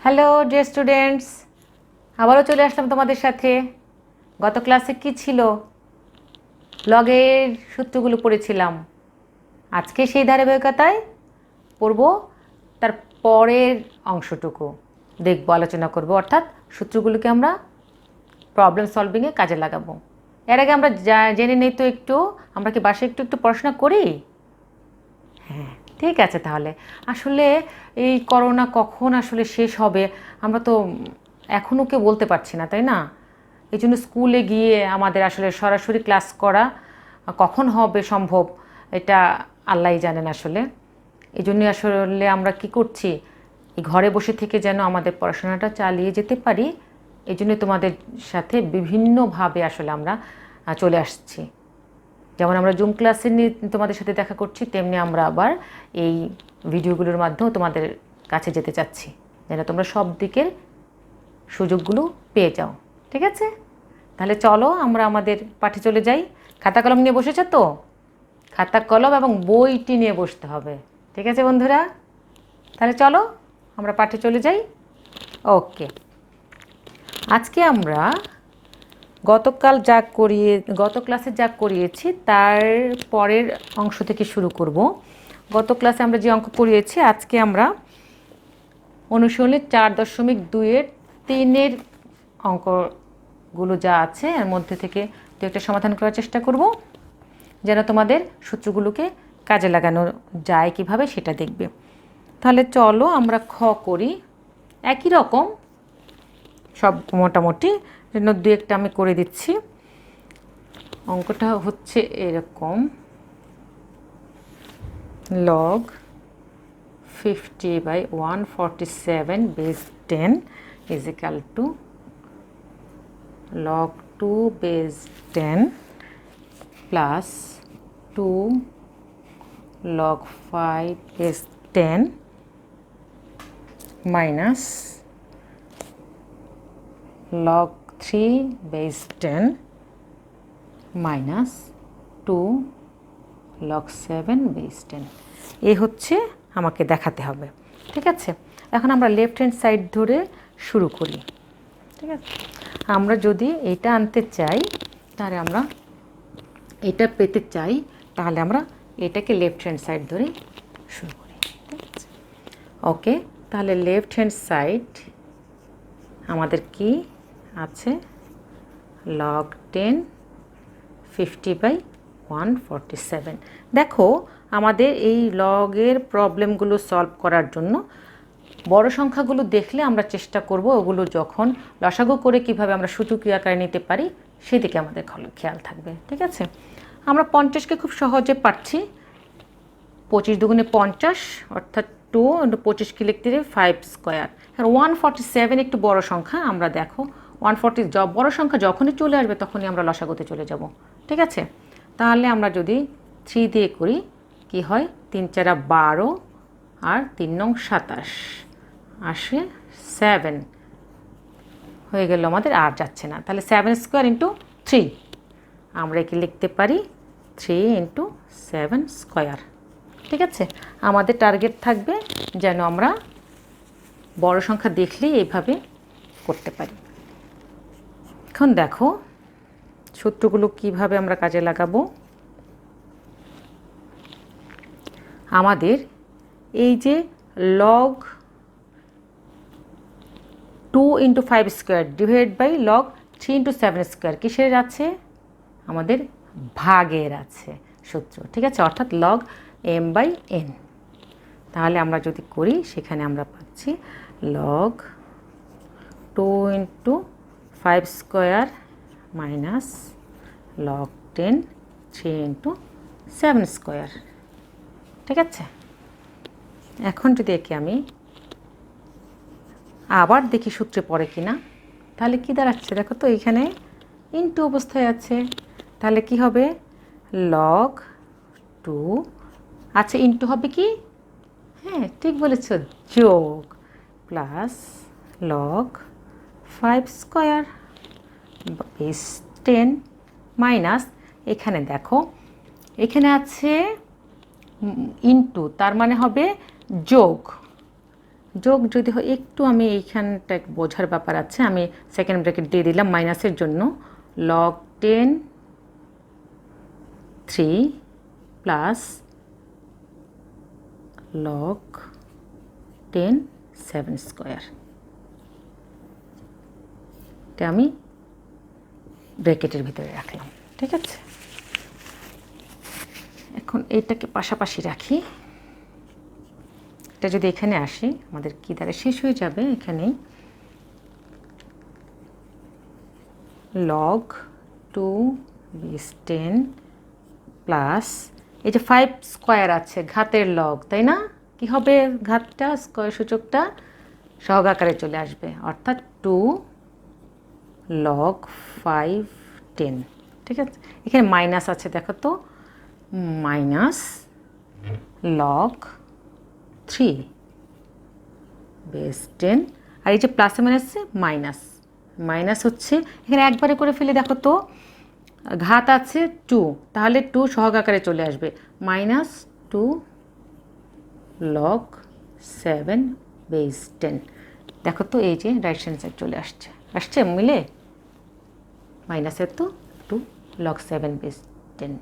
Hello dear students, আবারও চলে আসলাম তোমাদের সাথে। গত ক্লাসে কি ছিল? লগের সূত্রগুলো পড়েছিলাম। আজকে সেই ধারাবাহিকতায় পড়ব তার পরের অংশটুকু দেখব, আলোচনা করব, অর্থাৎ সূত্রগুলোকে আমরা প্রবলেম সলভিংয়ে কাজে লাগাবো। এর আগে আমরা জেনে নেই তো একটু, আমরা কি বাসায় একটু একটু পড়াশোনা করি? হ্যাঁ, ঠিক আছে। তাহলে আসলে এই করোনা কখন আসলে শেষ হবে আমরা তো এখনও কেউ বলতে পারছি না, তাই না? এই জন্য স্কুলে গিয়ে আমাদের আসলে সরাসরি ক্লাস করা কখন হবে সম্ভব এটা আল্লাহই জানেন আসলে। এই জন্যই আসলে আমরা কি করছি, এই ঘরে বসে থেকে যেন আমাদের পড়াশোনাটা চালিয়ে যেতে পারি, এই জন্য তোমাদের সাথে বিভিন্নভাবে আসলে আমরা চলে আসছি। যেমন আমরা জুম ক্লাসে নিয়ে তোমাদের সাথে দেখা করছি, তেমনি আমরা আবার এই ভিডিওগুলোর মাধ্যমেও তোমাদের কাছে যেতে চাচ্ছি, যেন তোমরা সব দিকের সুযোগগুলো পেয়ে যাও। ঠিক আছে? তাহলে চলো আমরা আমাদের পাঠে চলে যাই। খাতা কলম নিয়ে বসেছ তো? খাতা কলম এবং বইটি নিয়ে বসতে হবে। ঠিক আছে বন্ধুরা? তাহলে চলো আমরা পাঠে চলে যাই। ওকে, আজকে আমরা গত ক্লাসে যা করিয়েছি তার পরের অংশ থেকে শুরু করব। গত ক্লাসে আমরা যে অঙ্ক করিয়েছি, আজকে আমরা অনুশীলনের 4.2-এর 3-এর অঙ্কগুলো যা আছে এর মধ্যে থেকে দু একটা সমাধান করার চেষ্টা করব, যেন তোমাদের সূত্রগুলোকে কাজে লাগানো যায় কিভাবে সেটা দেখবে। তাহলে চলো আমরা খ করি। একই রকম সব মোটামুটি, জন্য দু একটা আমি করে দিচ্ছি। অঙ্কটা হচ্ছে এরকম, log 50/147 base 10 is equal to log 2 base 10 plus 2 log 5 base 10 minus log 3 base 10 minus 2 log 7 base 10। এই হচ্ছে আমাকে দেখাতে হবে। ঠিক আছে, এখন আমরা লেফট হ্যান্ড সাইড ধরে শুরু করি। ঠিক আছে, আমরা যদি এটা আনতে চাই, তাহলে আমরা এটা পেতে চাই, তাহলে আমরা এটাকে লেফট হ্যান্ড সাইড ধরে শুরু করি। ঠিক আছে, ওকে। তাহলে লেফট হ্যান্ড সাইড আমাদের কি আছে? log 10 50/147। দেখো, আমাদের এই লগের প্রবলেমগুলো সলভ করার জন্য বড় সংখ্যাগুলো দেখলে আমরা চেষ্টা করব ওগুলো যখন লসাগু করে কিভাবে আমরা সূচকীয় আকারে নিতে পারি সেদিকে আমাদের খেয়াল থাকবে। ঠিক আছে, আমরা 50কে খুব সহজে পাচ্ছি। 25 দুগুণে 50, অর্থাৎ 2 × 25কে লিখতে 5 স্কোয়ার। আর 147 একটু বড় সংখ্যা, আমরা দেখো 140 বড় সংখ্যা যখনই চলে আসবে তখনই আমরা লসাগুতে চলে যাব। ঠিক আছে, তাহলে আমরা যদি 3 দিয়ে করি কি হয়? 3 × 4 = 12 আর 3 নং 27 আসে 7 হয়ে গেল আমাদের, আর যাচ্ছে না। তাহলে 7 স্কোয়ার ইন্টু 3, আমরা একে লিখতে পারি 3 × 7 স্কোয়ার। ঠিক আছে, আমাদের টার্গেট থাকবে যেন আমরা বড় সংখ্যা দেখলেই এইভাবে করতে পারি। এখন দেখো সূত্রগুলো কিভাবে আমরা কাজে লাগাবো। আমাদের এই যে log 2 × 5 square divide by log 3 × 7 square কিসের আছে? আমাদের ভাগের আছে সূত্র। ঠিক আছে, অর্থাৎ log m/n। তাহলে আমরা যদি করি সেখানে আমরা পাচ্ছি log 2 × 5 square minus log 10 3 × 7 square. ঠিক আছে, এখন যদি একে আমি আবার দেখি সূত্রে পড়ে কিনা, তাহলে কি দাঁড়াচ্ছে দেখো তো, এইখানে ইনটু অবস্থায় আছে। তাহলে কি হবে? log 2 আচ্ছা, ইনটু হবে কি? হ্যাঁ, ঠিক বলেছ, যোগ plus log 5 square base 10 minus, এখানে দেখো এখানে আছে ইনটু, তার মানে হবে যোগ, যোগ যদি হয় একটু, আমি এইখানটা বোঝার ব্যাপার আছে, আমি সেকেন্ড ব্র্যাকেট দিয়ে দিলাম মাইনাসের জন্য। log 10 3 প্লাস log 10 7 স্কোয়ার, এটা আমি ব্র্যাকেটের ভিতরে রাখলাম। ঠিক আছে, এখন এইটাকে পাশাপাশি রাখি। এটা যদি এখানে আসি আমাদের কি দ্বারা শেষ হয়ে যাবে এখানেই, log 2 বেস 10 প্লাস এই যে 5 স্কোয়ার আছে ঘাতের লগ, তাই না? কি হবে ঘাতটা, স্কোয়ার সূচকটা সহগ আকারে চলে আসবে, অর্থাৎ 2 log 5 10। ঠিক আছে, এখানে মাইনাস আছে দেখো তো, মাইনাস log 3 বেস 10, আর এই যে প্লাসে মাইনাসে মাইনাস, মাইনাস হচ্ছে এখানে একবারে করে ফেলে দেখো তো, ঘাত আছে 2, তাহলে 2 সহগ আকারে চলে আসবে, মাইনাস 2 log 7 বেস 10। দেখো তো এই যে রাইট হ্যান্ড সাইড চলে আসছে মিলে, মাইনাসের তো 2 log 7 বেস 10,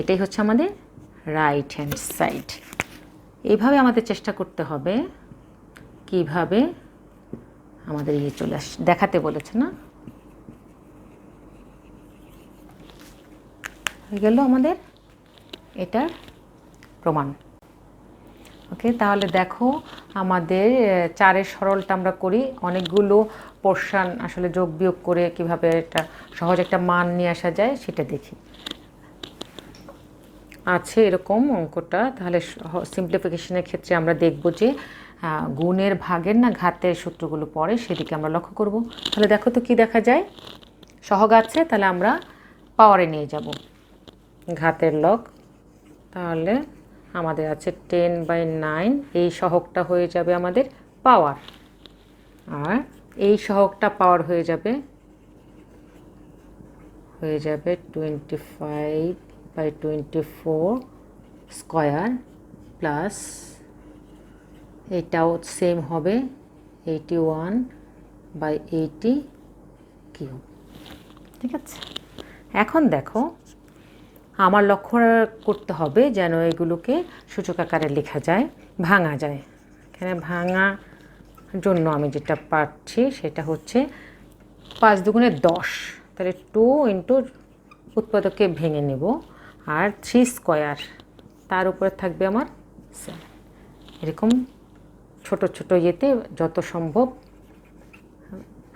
এটাই হচ্ছে আমাদের রাইট হ্যান্ড সাইড। এইভাবে আমাদের চেষ্টা করতে হবে কিভাবে আমাদের ইয়ে চলে দেখাতে বলেছে না, হয়ে গেল আমাদের এটার প্রমাণ। ওকে, তাহলে দেখো আমাদের 4-এর সরলটা আমরা করি, অনেকগুলো পোরশন আসলে যোগ বিয়োগ করে কিভাবে এটা সহজ একটা মান নিয়ে আসা যায় সেটা দেখি। আছে এরকম অঙ্কটা, তাহলে সিম্পলিফিকেশনের ক্ষেত্রে আমরা দেখব যে গুণের ভাগের না ঘাতের সূত্রগুলো পড়ে, সেদিকে আমরা লক্ষ্য করব। তাহলে দেখো তো কি দেখা যায়, সহগ আছে তাহলে আমরা পাওয়ারে নিয়ে যাব ঘাতের লগ, তাহলে আমাদের আছে 10/9, এই সহগটা হয়ে যাবে আমাদের পাওয়ার, আর এই সহগটা পাওয়ার হয়ে যাবে 25/24 স্কোয়ার, প্লাস এটাও সেম হবে 81/80 কিউব। ঠিক আছে, এখন দেখো আমার লক্ষ্য করতে হবে যেন এগুলোকে সূচক আকারে লেখা যায়, ভাঙা যায়। এখানে ভাঙা জন্য আমি যেটা পাচ্ছি সেটা হচ্ছে 5 দুগুণে 10, তাহলে 2 ইন্টু উৎপাদককে ভেঙে নেব, আর 3 স্কোয়ার তার উপরে থাকবে আমার 7। এরকম ছোট ছোট ইয়েতে যত সম্ভব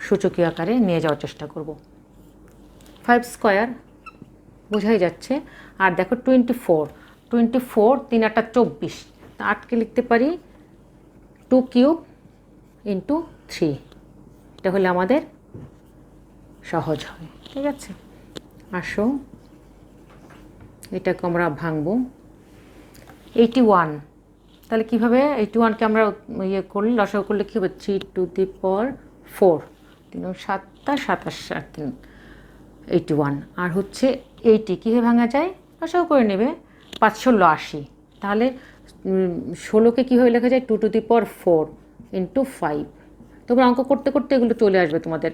সূচকীয় আকারে নিয়ে যাওয়ার চেষ্টা করব। 5 স্কোয়ার বোঝাই যাচ্ছে, আর দেখো 24 3 8 24, তা 8কে লিখতে পারি 2 কিউব ইন্টু 3, এটা হলে আমাদের সহজ হয়। ঠিক আছে, আসো এটাকে আমরা ভাঙবো। 81, তাহলে কীভাবে 81কে আমরা ইয়ে করলে লসাগু করলে কী হবে, 3 টু দি পাওয়ার 4, 3 7 27 আর 3 81, আর হচ্ছে 80 কীভাবে ভাঙা যায়, লসাগু করে নেবে 580, তাহলে 16কে কীভাবে লেখা যায় 2 টু দি পাওয়ার 4 ইন্টু 5। তোমরা অঙ্ক করতে করতে এগুলো চলে আসবে তোমাদের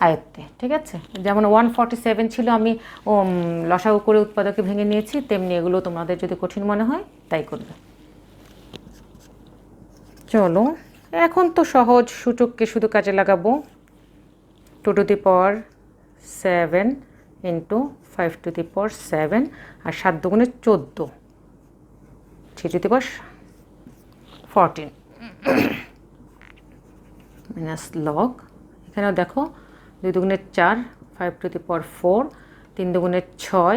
আয়ত্তে। ঠিক আছে, যেমন 147 ছিল, আমি লসাগু করে উৎপাদকে ভেঙে নিয়েছি, তেমনি এগুলো তোমাদের যদি কঠিন মনে হয় তাই করবে। চলো এখন তো সহজ, সূচককে শুধু কাজে লাগাবো। 2 to the power 7 into 5 to the power 7, আর 7 দুগুণে 14, 3 to the power 14 minus log, এখানেও দেখো 2 দুগুণে 4, 5 টু দি পাওয়ার 4, 3 দুগুণে 6,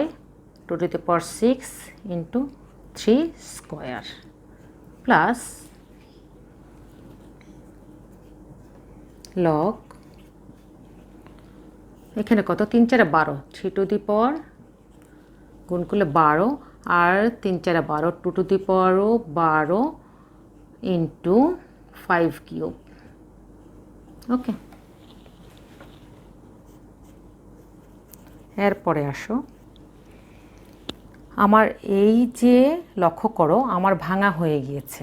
2 to the power 6 into 3 square, plus log, এখানে কত 3 4 12, 3 টু দি পাওয়ার গুণ করলে 12, আর 3 4 12, 2 টু দি পাওয়ারও 12 ইন্টু 5 কিউব। ওকে, এরপরে আসো, আমার এই যে লক্ষ্য করো আমার ভাঙা হয়ে গিয়েছে,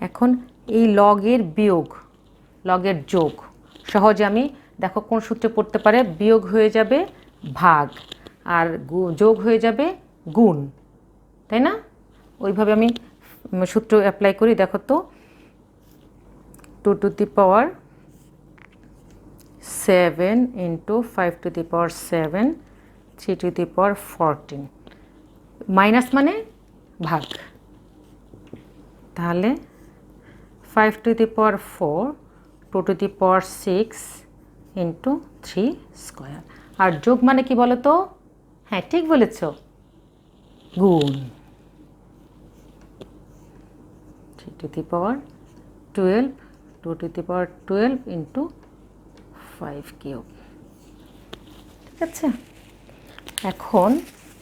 এখন এই লগের বিয়োগ, লগের যোগ। সহজে আমি দেখো কোন সূত্রে পড়তে পারে, বিয়োগ হয়ে যাবে ভাগ আর যোগ হয়ে যাবে গুণ, তাই না? ওইভাবে আমি সূত্র অ্যাপ্লাই করি। দেখো তো, 2 to the power 7 into 5 to the power 7, 3 to the power 14, minus মানে ভাগ, তাহলে 5 to the power 4, 2 to the power 6 into 3 square. আর যোগ মানে কি বলো তো? হ্যাঁ, ঠিক বলেছ, গুণ। 3 to the power 12, 2 to the power 12 into 5 cube. ঠিক আছে, এখন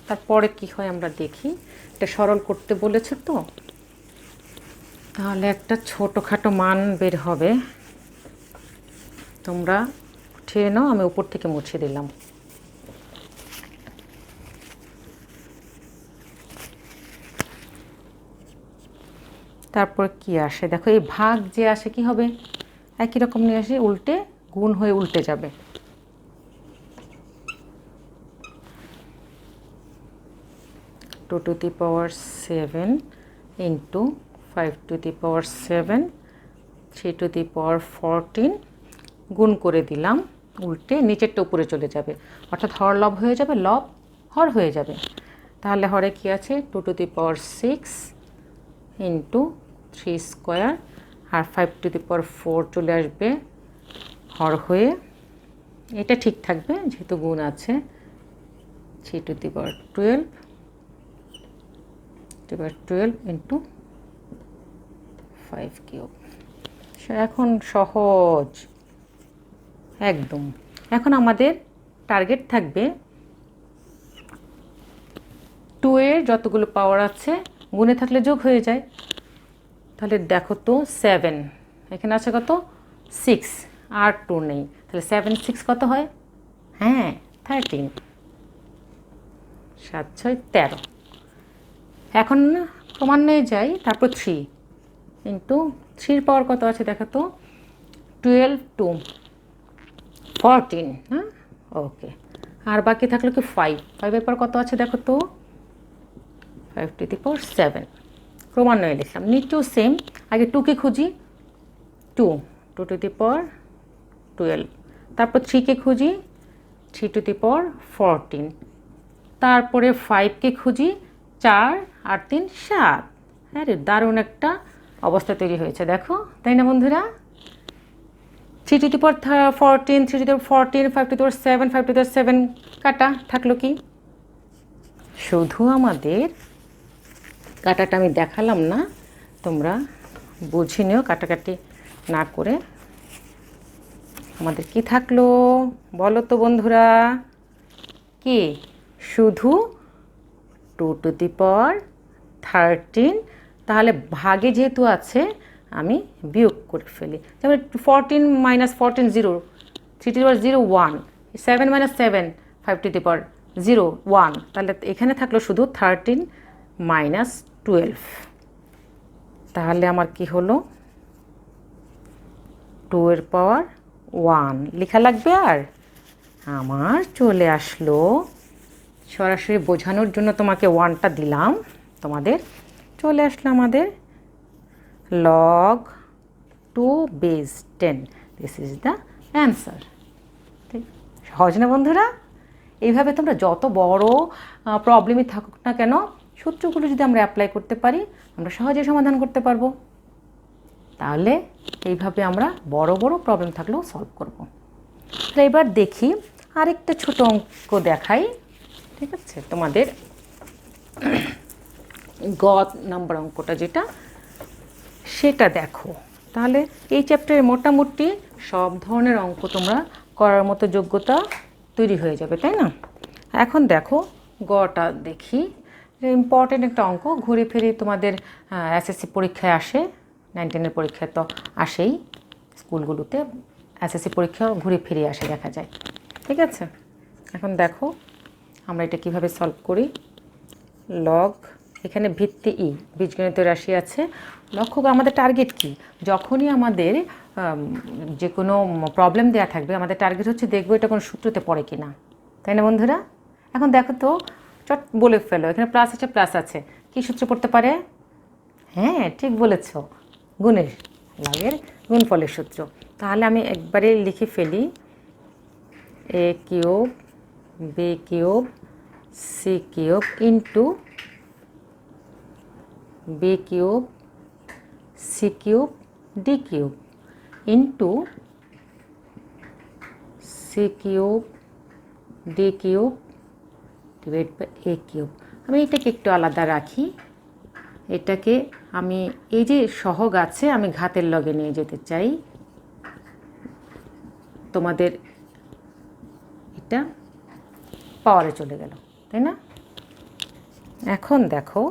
তারপরে কি হয় আমরা দেখি। এটা সরল করতে বলেছে তো, তাহলে একটা ছোটোখাটো মান বের হবে। তোমরা উঠিয়ে নাও, আমি উপর থেকে মুছে দিলাম। তারপর কি আসে দেখো, এই ভাগ যে আসে কি হবে, একই রকম নিয়ে আসে, উল্টে গুণ হয়ে উল্টে যাবে। Two to the power 7 into 5 to the power 7, 3 to the power 14, গুণ করে দিলাম, উল্টে নিচেরটা উপরে চলে যাবে, অর্থাৎ হর লব হয়ে যাবে, লব হর হয়ে যাবে। তাহলে হরে কি আছে, 2 to the power 6 into 3 square, আর 5 to the power 4 চলে আসবে হর হয়ে, এটা ঠিক থাকবে যেহেতু গুণ আছে। 3 to the power 12 into 5 cube. এখন সহজ একদম। এখন আমাদের টার্গেট থাকবে 2 এর যতগুলো পাওয়ার আছে গুণে থাকলে যোগ হয়ে যায়। তাহলে দেখো তো, 7 এখানে আছে কত, 6, আর 2 নেই, তাহলে 7 6 কত হয়? হ্যাঁ, 13, 7 6 13। এখন ক্রমান্বয়ে যাই, তারপর 3 ইন্টু 3 পাওয়ার কত আছে দেখো তো, 12 to 14। হ্যাঁ, ওকে। আর বাকি থাকলো কি 5 পর কত আছে দেখো তো, 5 to the power 7। ক্রমান্বয়ে লিখলাম, নিচেও সেম, আগে 2কে খুঁজি, 2 to the power 12, তারপর 3কে খুঁজি, 3 to the power 14, তারপরে 5কে খুঁজি, 4 আর 3 7। হ্যাঁ রে, দারুণ একটা অবস্থা তৈরি হয়েছে দেখো, তাই না বন্ধুরা? 3 to the power 14, 3 to the power 14, 5 to the power 7, 5 to the power 7 কাটা, থাকলো কি? শুধু আমাদের কাটাটা আমি দেখালাম না, তোমরা বুঝে নিও কাটাকাটি না করে। আমাদের কি থাকলো বলো তো বন্ধুরা? কি? শুধু 2 to the power 13, তাহলে ভাগে যেহেতু আছে আমি বিয়োগ করে ফেলি। যেমন 14 - 14 0, 3 to the power 0 1, 7 - 7, 5 to the power 0 1, তাহলে এখানে থাকলো শুধু 13 - 12। তাহলে আমার কি হলো, 2 এর পাওয়ার 1 লেখা লাগবে। আর আমার চলে আসলো, সরাসরি বোঝানোর জন্য তোমাকে 1টা দিলাম, তোমাদের চলে আসলো আমাদের log 2 base 10। This is the answer. ঠিক, সহজ না বন্ধুরা? এইভাবে তোমরা যত বড় প্রবলেমই থাকুক না কেন, সূত্রগুলো যদি আমরা অ্যাপ্লাই করতে পারি, আমরা সহজেই সমাধান করতে পারবো। তাহলে এইভাবে আমরা বড় বড় প্রবলেম থাকলেও সলভ করব। তাহলে এবার দেখি আরেকটা ছোট অঙ্ক দেখাই। ঠিক আছে, তোমাদের গ নাম্বার অঙ্কটা যেটা, সেটা দেখো। তাহলে এই চ্যাপ্টারে মোটামুটি সব ধরনের অঙ্ক তোমরা করার মতো যোগ্যতা তৈরি হয়ে যাবে, তাই না? এখন দেখো গটা দেখি, ইম্পর্টেন্ট একটা অঙ্ক, ঘুরে ফিরে তোমাদের এসএসসি পরীক্ষায় আসে, 9 10-এর পরীক্ষায় তো আসেই, স্কুলগুলোতে এসএসসি পরীক্ষা ঘুরে ফিরে আসে দেখা যায়। ঠিক আছে, এখন দেখো আমরা এটা কিভাবে সলভ করি। log এখানে ভিত্তি ই, বীজগণিত রাশি আছে। লক্ষ্য করো আমাদের টার্গেট কি, যখনই আমাদের যে কোনো প্রবলেম দেওয়া থাকবে আমাদের টার্গেট হচ্ছে দেখবো এটা কোনো সূত্রতে পড়ে কি না, তাই না বন্ধুরা? এখন দেখো তো, চট বলে ফেলো, এখানে প্লাস আছে, প্লাস আছে, কী সূত্র পড়তে পারে? হ্যাঁ ঠিক বলেছ, গুণের, লগের গুণফলের সূত্র। তাহলে আমি একবারে লিখে ফেলি, A cube B cube C cube into B cube C cube D cube into C cube D cube divide by A cube. আমি এটাকে একটু আলাদা রাখি, এটাকে আমি এই যে সহগ আছে আমি ঘাতের লগে নিয়ে যেতে চাই। তোমাদের এটা পাওয়ারে চলে গেল, তাই না? এখন দেখো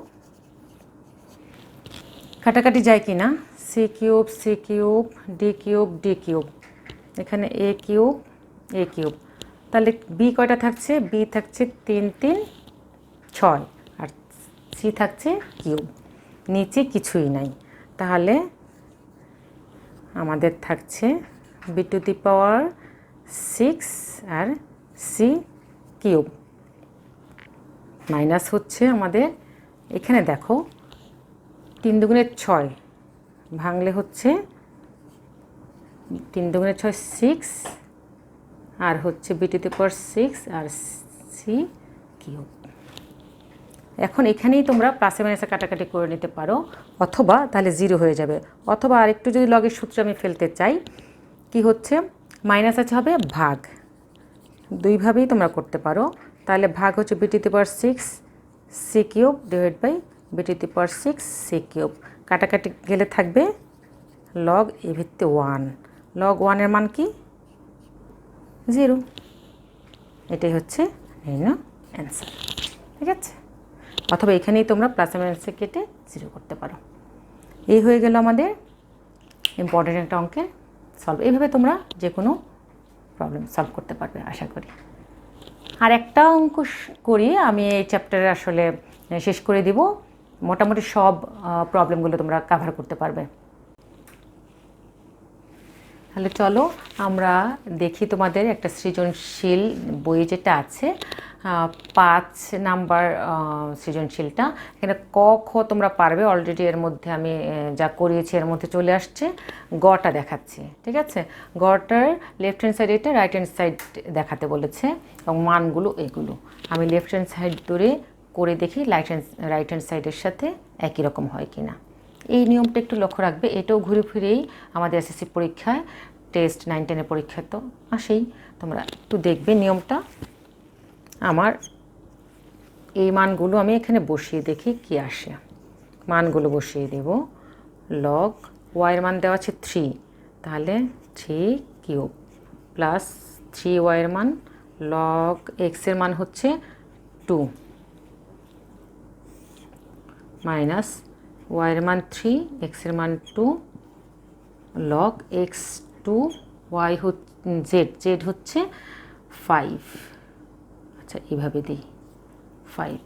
কাটাকাটি যায় কি না, সি কিউব ডি কিউব, এখানে এ কিউব, তাহলে বি কয়টা থাকছে? বি থাকছে 3 3 6 আর সি থাকছে কিউব, নিচে কিছুই নাই। তাহলে আমাদের থাকছে বি টু দি পাওয়ার 6 আর সি কিউব মাইনাস হচ্ছে আমাদের এখানে দেখো 3 দুগুণে 6 ভাঙলে হচ্ছে 3 দুগুণে 6 6 আর হচ্ছে বি টু দি পাওয়ার 6 আর সি কিউব। এখন এখানেই তোমরা প্লাসে মাইনাসে কাটাকাটি করে নিতে পারো, অথবা তাহলে 0 হয়ে যাবে, অথবা আরেকটু যদি লগের সূত্র আমি ফেলতে চাই, কি হচ্ছে মাইনাস আছে হবে ভাগ, দুইভাবেই তোমরা করতে পারো। তাহলে ভাগ হচ্ছে B to the power 6 C cube divide by B to the power 6 C cube, কাটাকাটি গেলে থাকবে লগ এ ভিত্তি 1, লগ 1 এর মান কি 0, এটাই হচ্ছে অ্যান্সার। ঠিক আছে, অথবা এখানেই তোমরা প্লাস মাইনাসে কেটে 0 করতে পারো। এই হয়ে গেল আমাদের ইম্পর্টেন্ট একটা অঙ্কের সলভ। এইভাবে তোমরা যে কোনো প্রবলেম সলভ করতে পারবে আশা করি। আর একটা অঙ্ক করি আমি এই চ্যাপ্টারে আসলে শেষ করে দিব, মোটামুটি সব প্রবলেমগুলো তোমরা কভার করতে পারবে। তাহলে চলো আমরা দেখি তোমাদের একটা সৃজনশীল বই যেটা আছে 5 নাম্বার সৃজনশীলটা। এখানে ক খ তোমরা পারবে, অলরেডি এর মধ্যে আমি যা করিয়েছি এর মধ্যে চলে আসছে। গটা দেখাচ্ছি, ঠিক আছে? গটার লেফট হ্যান্ড সাইড এটা, রাইট হ্যান্ড সাইড দেখাতে বলেছে এবং মানগুলো এগুলো। আমি লেফট হ্যান্ড সাইড ধরে করে দেখি রাইট হ্যান্ড সাইডের সাথে একই রকম হয় কি না। এই নিয়মটা একটু লক্ষ্য রাখবে, এটাও ঘুরে ফিরেই আমাদের এসএসসি পরীক্ষায়, টেস্ট 9 10-এর পরীক্ষা তো আসেই, তোমরা একটু দেখবে নিয়মটা। আমার এই মানগুলো আমি এখানে বসিয়ে দেখি কি আসে। মানগুলো বসিয়ে দেব, লগ ওয়াইয়ের মান দেওয়া আছে 3, তাহলে 3 কিউব প্লাস 3 ওয়াইয়ের মান, লগ এক্সের মান হচ্ছে 2 মাইনাস ওয়াইয়ের মান 3 এক্সের মান 2 লগ এক্স 2 ওয়াই জেড হচ্ছে 5। আচ্ছা এইভাবে দিই 5,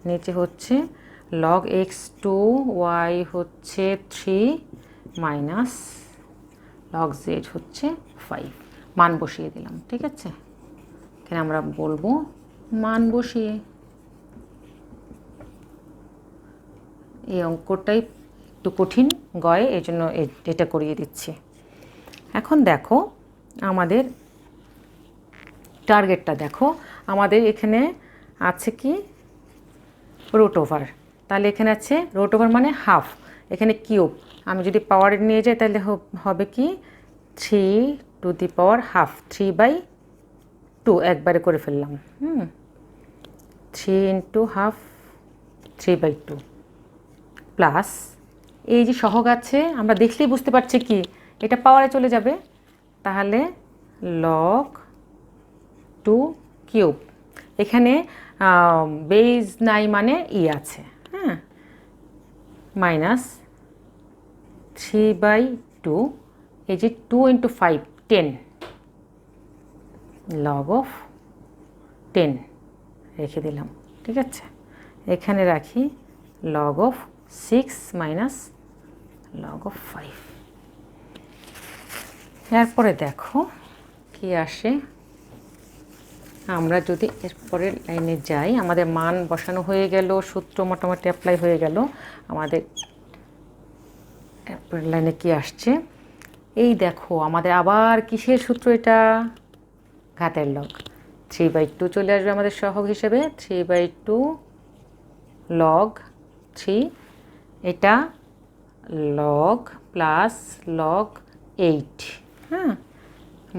নিচে হচ্ছে লগ এক্স 2 ওয়াই হচ্ছে 3 মাইনাস লগ জেড হচ্ছে 5। মান বসিয়ে দিলাম, ঠিক আছে? এখানে আমরা বলবো মান বসিয়ে। এই অঙ্কটাই একটু কঠিন গয়ে, এই জন্য এটা করিয়ে দিচ্ছি। এখন দেখো আমাদের টার্গেটটা দেখো, আমাদের এখানে আছে কি রুট ওভার, তাহলে এখানে আছে রুট ওভার মানে হাফ, এখানে কিউব, আমি যদি পাওয়ারে নিয়ে যাই তাহলে হবে কি 3 টু দি পাওয়ার হাফ, 3/2 একবারে করে ফেললাম। 3 ইন্টু হাফ 3/2 প্লাস এই যে সহগ আছে আমরা দেখলেই বুঝতে পারছি কি এটা পাওয়ারে চলে যাবে, তাহলে লগ 2 কিউব, এখানে বেজ নাই মানে ই আছে, হ্যাঁ, মাইনাস 3/2, এই যে 2 ইন্টু 5 10, লগ অফ 10 রেখে দিলাম, ঠিক আছে? এখানে রাখি log of 6 minus log of 5। এরপরে দেখো কি আসে। আমরা যদি এরপরের লাইনে যাই, আমাদের মান বসানো হয়ে গেল, সূত্র মোটামুটি অ্যাপ্লাই হয়ে গেল। আমাদের এরপরের লাইনে কি আসছে, এই দেখো আমাদের আবার কিসের সূত্র, এটা ঘাতের লগ। 3/2 চলে আসবে আমাদের সহগ হিসেবে, 3/2 লগ 3, এটা লগ প্লাস লগ 8, হ্যাঁ,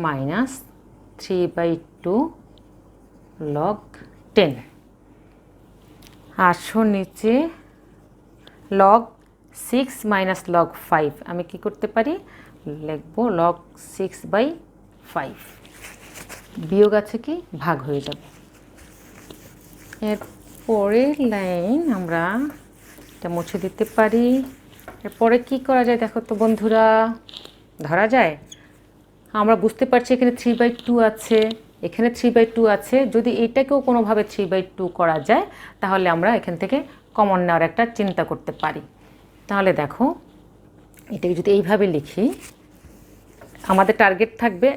মাইনাস 3/2 লগ 10। আসো নিচে লগ 6 মাইনাস লগ 5, আমি কি করতে পারি, লিখবো লগ 6/5, বিয়োগ আছে কি ভাগ হয়ে যাবে। এর পরের লাইন আমরা এটা মুছে দিতে পারি। এরপরে কি করা যায় দেখো তো বন্ধুরা, ধরা যায় আমরা বুঝতে পারছি এখানে 3/2 আছে, এখানে 3/2 আছে। যদি এটাকেও কোনোভাবে 3/2 করা যায় তাহলে আমরা এখান থেকে কমন নেওয়ার একটা চিন্তা করতে পারি। তাহলে দেখো এটাকে যদি এইভাবে লিখি, আমাদের টার্গেট থাকবে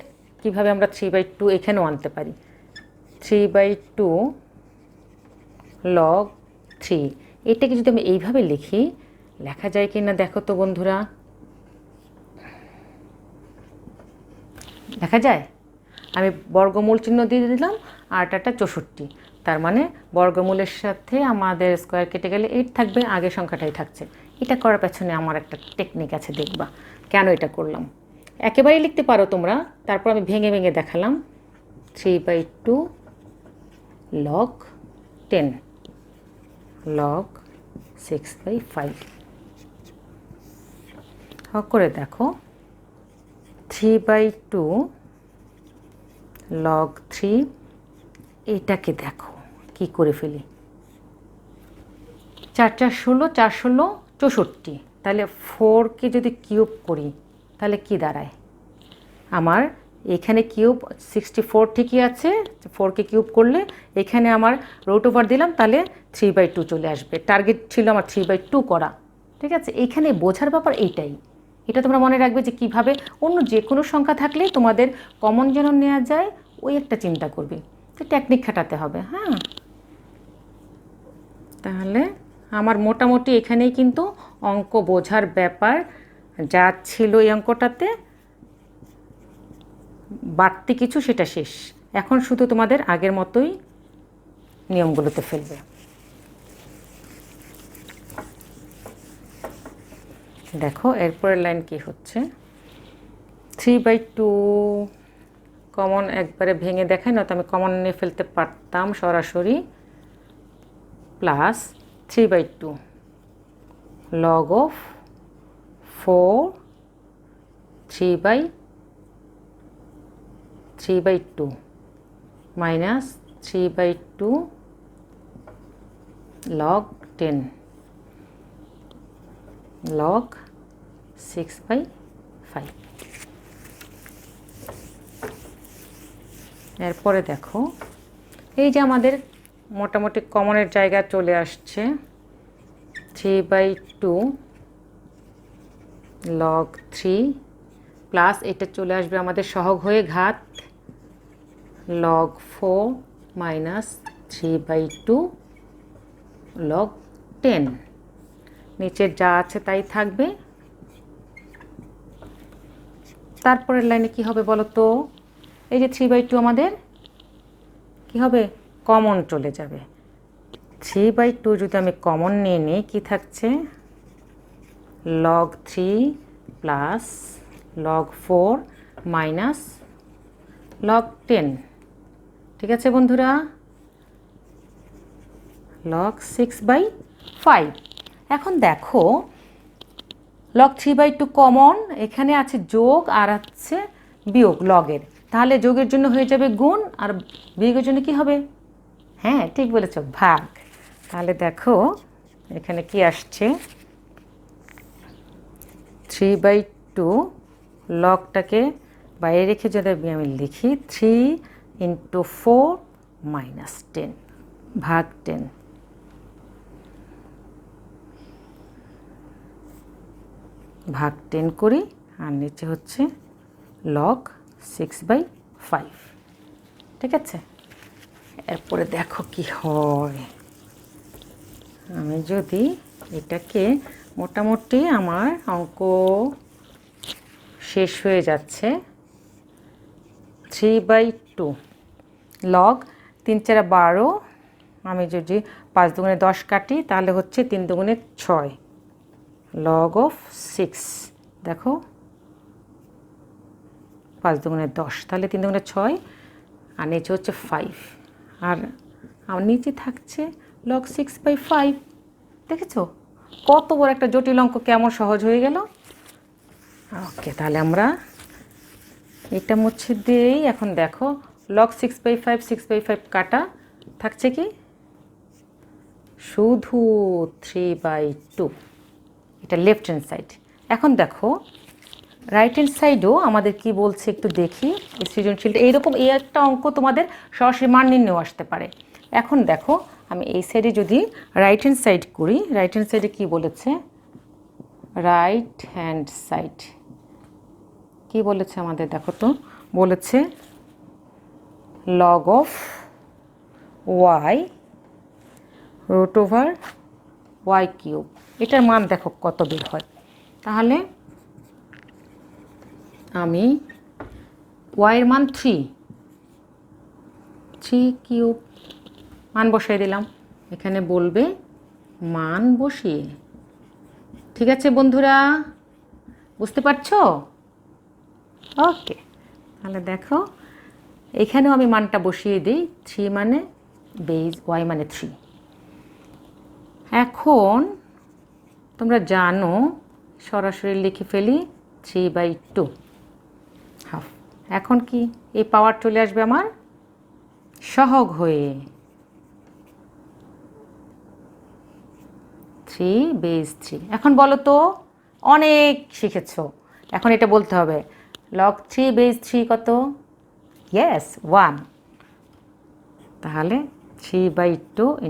কিভাবে আমরা 3/2 এখানেও আনতে পারি। 3/2 লগ 3, এটাকে যদি আমি এইভাবে লিখি, লেখা যায় কি না দেখো তো বন্ধুরা, দেখা যায়। আমি বর্গমূল চিহ্ন দিয়ে দিলাম, আর এটা 64, তার মানে বর্গমূলের সাথে আমাদের স্কোয়ার কেটে গেলে 8 থাকবে, আগের সংখ্যাটাই থাকছে। এটা করার পেছনে আমার একটা টেকনিক আছে, দেখবা কেন এটা করলাম। একেবারেই লিখতে পারো তোমরা, তারপর আমি ভেঙে ভেঙে দেখালাম। 3/2 লগ 10 লগ 6/5 করে দেখো 3/2 লগ 3, এটাকে দেখো কি করে ফেলি। 4 4 16, 4 16 64, তাহলে 4কে যদি কিউব করি তাহলে কি দাঁড়ায়, আমার এখানে কিউব 64 ঠিকই আছে, 4কে কিউব করলে এখানে আমার রুট ওভার দিলাম, তাহলে 3/2 চলে আসবে। টার্গেট ছিল আমার 3/2 করা, ঠিক আছে। এইখানে বোঝার ব্যাপার এইটাই, এটা তোমরা মনে রাখবে যে কিভাবে অন্য যে কোনো সংখ্যা থাকলে তোমাদের কমন যেন নেওয়া যায়, ওই একটা চিন্তা করবে, তো টেকনিক খাটাতে হবে। হ্যাঁ, তাহলে আমার মোটামুটি এখানেই কিন্তু অঙ্ক বোঝার ব্যাপার যা ছিল এই অঙ্কটাতে, বাড়তি কিছু সেটা শেষ। এখন শুধু তোমাদের আগের মতোই নিয়মগুলোতে ফেলবে। দেখো এরপরের লাইন কি হচ্ছে, 3/2 কমন একবারে ভেঙে দেখাই, নয়তো আমি কমন নিয়ে ফেলতে পারতাম সরাসরি, plus 3/2 log of 4 3/2 minus 3/2 log 10 log 6/5। এরপরে দেখো এই যে আমাদের মোটামুটি কমনের জায়গা চলে আসছে, 3/2 লগ 3 প্লাস এটা চলে আসবে আমাদের সহগ হয়ে ঘাত লগ 4 মাইনাস 3/2 লগ 10, নিচের যা আছে তাই থাকবে। তারপরের লাইনে কি হবে বলো তো, এই যে 3/2 আমাদের কি হবে, কমন চলে যাবে। 3/2 যদি আমি কমন নিয়ে নিই, কি থাকছে, log 3 plus log 4 minus log 10, ঠিক আছে বন্ধুরা, লগ 6/5। এখন দেখো লগ 3/2 কমন, এখানে আছে যোগ আর আছে বিয়োগ লগের, তাহলে যোগের জন্য হয়ে যাবে গুণ, আর বিয়োগের জন্য কি হবে, হ্যাঁ ঠিক বলেছ, ভাগ। তাহলে দেখো এখানে কি আসছে, 3/2 লগটাকে বাইরে রেখে যদি আমি লিখি 3 × 4 - 10 ভাগ 10, ভাগ 10 করি, আর নিচে হচ্ছে log 6/5। ঠিক আছে, এরপরে দেখো কি হয়। আমি যদি এটাকে মোটামুটি আমার অঙ্ক শেষ হয়ে যাচ্ছে। 3/2 log 3 4 12, আমি যদি 5 দুগুণে 10 কাটি তাহলে হচ্ছে 3 দুগুণে 6 log of 6। দেখো 5 দুগুণে 10, তাহলে 3 দুগুণে 6, আর নিচে হচ্ছে 5, আর আমার নিচে থাকছে log 6/5। দেখেছো কত বড় একটা জটিল অঙ্ক কেমন সহজ হয়ে গেল। ওকে, তাহলে আমরা এটা মুছে দিই। এখন দেখো log 6/5 6/5 কাটা, থাকছে কি শুধু 3/2। এটা লেফট হ্যান্ড সাইড। এখন দেখো রাইট হ্যান্ড সাইডও আমাদের কি বলছে একটু দেখি। এই সৃজনশীলটা এইরকম, এই একটা অঙ্ক তোমাদের সরাসরি মান নির্ণয় আসতে পারে। এখন দেখো আমি এই সাইডে যদি রাইট হ্যান্ড সাইড করি, রাইট হ্যান্ড সাইডে কি বলেছে, রাইট হ্যান্ড সাইড কি বলেছে আমাদের, দেখো তো বলেছে log of y √y³। এটার মান দেখো কত বের হয়। তাহলে আমি y এর মান 3³ মান বসিয়ে দিলাম। এখানে বলবে মান বসিয়ে। ঠিক আছে বন্ধুরা, বুঝতে পারছো? ওকে, তাহলে দেখো এখানেও আমি মানটা বসিয়ে দিই। 3 মানে বেজ, y মানে 3। এখন তোমরা জানো, সরাসরি লিখে ফেলি 3/2 হাফ। এখন কি এই পাওয়ার চলে আসবে আমার সহগ হয়ে 3/3। এখন বলো তো, অনেক শিখেছো, এখন এটা বলতে হবে log 3/3 কত? ইয়েস 1। তাহলে 3/2 ×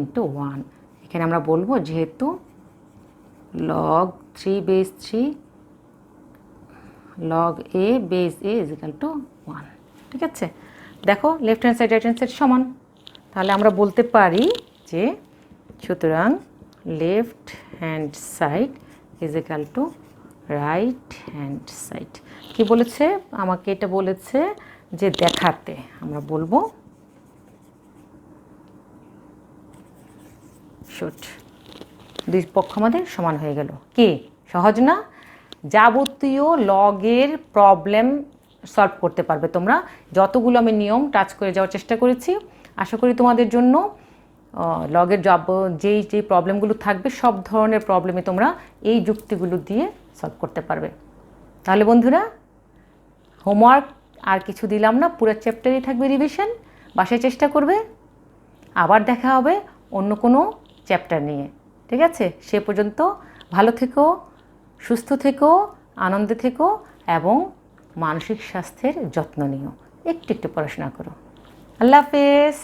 1। এখানে আমরা বলবো যেহেতু log 3/3 log a base a = 1। ঠিক আছে, দেখো left hand side right hand side সমান। তাহলে আমরা বলতে পারি যে সুতরাং left hand side = right hand side. কি বলেছে আমাকে, এটা বলেছে যে দেখাতে, আমরা বলবো শুট। দুই পক্ষ আমাদের সমান হয়ে গেল। কি সহজ না? যাবতীয় লগের প্রবলেম সলভ করতে পারবে তোমরা। যতগুলো আমি নিয়ম টাচ করে যাওয়ার চেষ্টা করেছি, আশা করি তোমাদের জন্য লগের যেই প্রবলেমগুলো থাকবে সব ধরনের প্রবলেমে তোমরা এই যুক্তিগুলো দিয়ে সলভ করতে পারবে। তাহলে বন্ধুরা, হোমওয়ার্ক আর কিছু দিলাম না, পুরো চ্যাপ্টারই থাকবে রিভিশন। বাসায় চেষ্টা করবে। আবার দেখা হবে অন্য কোনো চ্যাপ্টার নিয়ে। ঠিক আছে, সে পর্যন্ত ভালো থেকো, সুস্থ থেকো, আনন্দে থেকো এবং মানসিক স্বাস্থ্যের যত্ন নিও। একটু একটু পড়াশোনা করো। আল্লাহ হাফেজ।